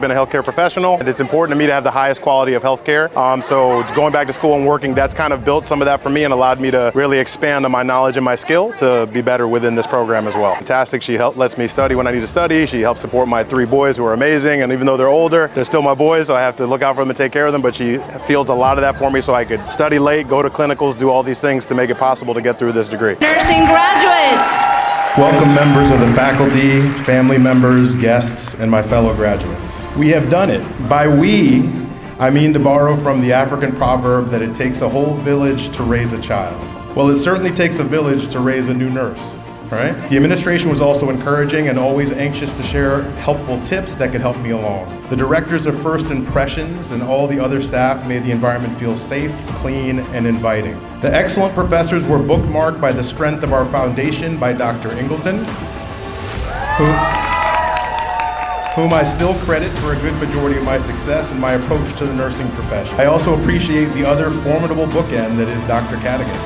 Been a healthcare professional, and it's important to me to have the highest quality of healthcare. So going back to school and working, that's kind of built some of that for me and allowed me to really expand on my knowledge and my skill to be better within this program as well. Fantastic. She lets me study when I need to study. She helps support my 3 boys who are amazing, and even though they're older, they're still my boys, so I have to look out for them and take care of them, but she fields a lot of that for me so I could study late, go to clinicals, do all these things to make it possible to get through this degree. Nursing graduates. Welcome members of the faculty, family members, guests, and my fellow graduates. We have done it. By we, I mean to borrow from the African proverb that it takes a whole village to raise a child. Well, it certainly takes a village to raise a new nurse, right? The administration was also encouraging and always anxious to share helpful tips that could help me along. The directors of First Impressions and all the other staff made the environment feel safe, clean, and inviting. The excellent professors were bookmarked by the strength of our foundation by Dr. Ingleton, whom I still credit for a good majority of my success in my approach to the nursing profession. I also appreciate the other formidable bookend that is Dr. Cadigan.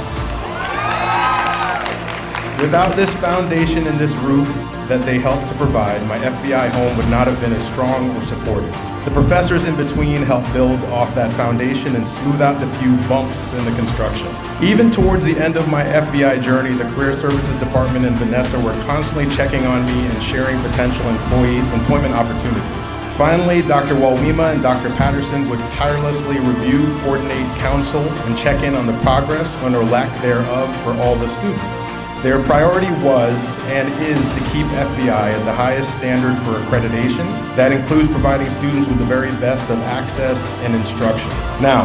Without this foundation and this roof that they helped to provide, my FVI home would not have been as strong or supportive. The professors in between helped build off that foundation and smooth out the few bumps in the construction. Even towards the end of my FVI journey, the Career Services Department and Vanessa were constantly checking on me and sharing potential employment opportunities. Finally, Dr. Walwima and Dr. Patterson would tirelessly review, coordinate, counsel, and check in on the progress or lack thereof for all the students. Their priority was and is to keep FVI at the highest standard for accreditation. That includes providing students with the very best of access and instruction. Now,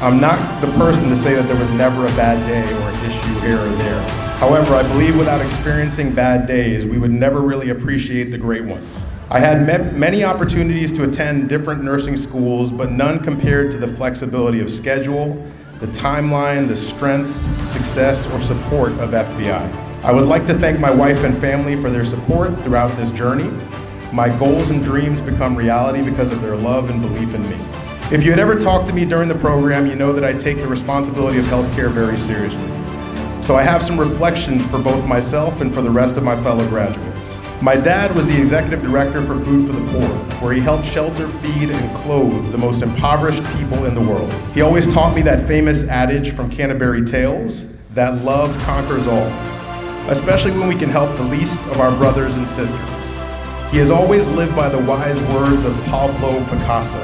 I'm not the person to say that there was never a bad day or an issue here or there. However, I believe without experiencing bad days, we would never really appreciate the great ones. I had many opportunities to attend different nursing schools, but none compared to the flexibility of schedule, the timeline, the strength, success, or support of FVI. I would like to thank my wife and family for their support throughout this journey. My goals and dreams become reality because of their love and belief in me. If you had ever talked to me during the program, you know that I take the responsibility of healthcare very seriously. So I have some reflections for both myself and for the rest of my fellow graduates. My dad was the executive director for Food for the Poor, where he helped shelter, feed, and clothe the most impoverished people in the world. He always taught me that famous adage from Canterbury Tales, that love conquers all, especially when we can help the least of our brothers and sisters. He has always lived by the wise words of Pablo Picasso.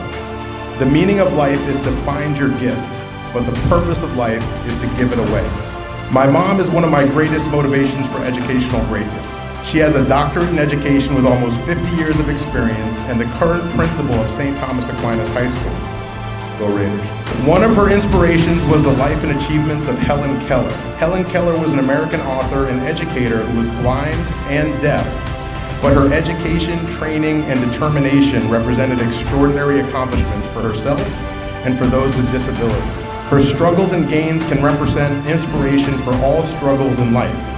The meaning of life is to find your gift, but the purpose of life is to give it away. My mom is one of my greatest motivations for educational greatness. She has a doctorate in education with almost 50 years of experience and the current principal of St. Thomas Aquinas High School. Go Raiders. One of her inspirations was the life and achievements of Helen Keller. Helen Keller was an American author and educator who was blind and deaf, but her education, training, and determination represented extraordinary accomplishments for herself and for those with disabilities. Her struggles and gains can represent inspiration for all struggles in life.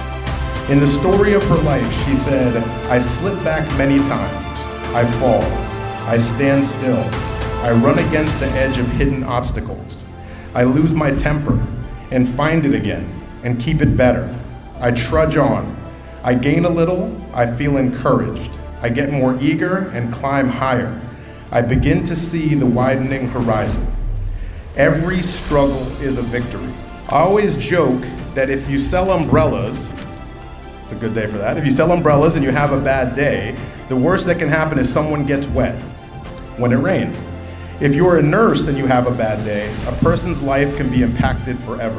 In the story of her life, she said, "I slip back many times, I fall, I stand still, I run against the edge of hidden obstacles. I lose my temper and find it again and keep it better. I trudge on, I gain a little, I feel encouraged, I get more eager and climb higher. I begin to see the widening horizon. Every struggle is a victory." I always joke that if you sell umbrellas, it's a good day for that. If you sell umbrellas and you have a bad day, the worst that can happen is someone gets wet when it rains. If you're a nurse and you have a bad day, a person's life can be impacted forever.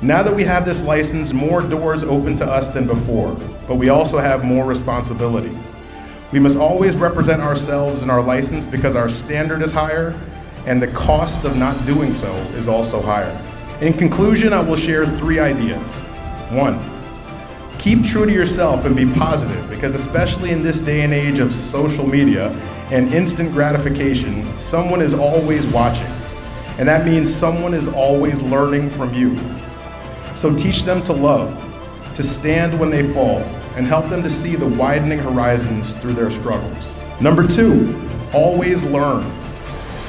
Now that we have this license, more doors open to us than before, but we also have more responsibility. We must always represent ourselves in our license because our standard is higher and the cost of not doing so is also higher. In conclusion, I will share 3 ideas. 1, keep true to yourself and be positive, because especially in this day and age of social media and instant gratification, someone is always watching. And that means someone is always learning from you. So teach them to love, to stand when they fall, and help them to see the widening horizons through their struggles. Number 2, always learn.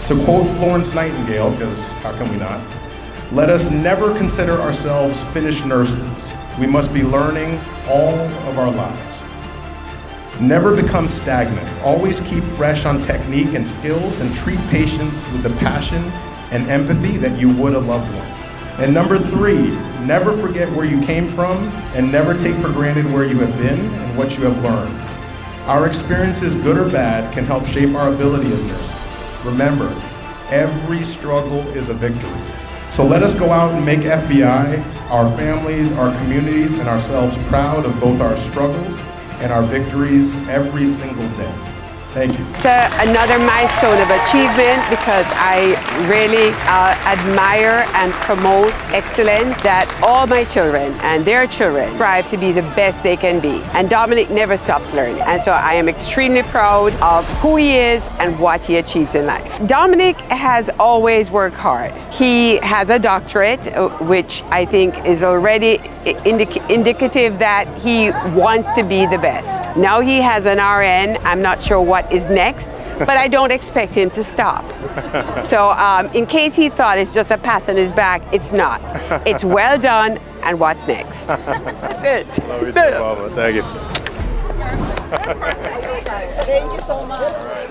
To quote Florence Nightingale, because how can we not? Let us never consider ourselves finished nurses. We must be learning all of our lives. Never become stagnant. Always keep fresh on technique and skills and treat patients with the passion and empathy that you would a loved one. And number 3, never forget where you came from and never take for granted where you have been and what you have learned. Our experiences, good or bad, can help shape our ability as nurses. Remember, every struggle is a victory. So let us go out and make FVI, our families, our communities, and ourselves proud of both our struggles and our victories every single day. Thank you. It's another milestone of achievement because I really admire and promote excellence, that all my children and their children strive to be the best they can be. And Dominic never stops learning. And so I am extremely proud of who he is and what he achieves in life. Dominic has always worked hard. He has a doctorate, which I think is already indicative that he wants to be the best. Now he has an RN. I'm not sure what is next, but I don't expect him to stop. So in case he thought it's just a pat on his back, it's not. It's well done, and what's next? That's it. Love you too, Mama. Thank you. Thank you so much. All right,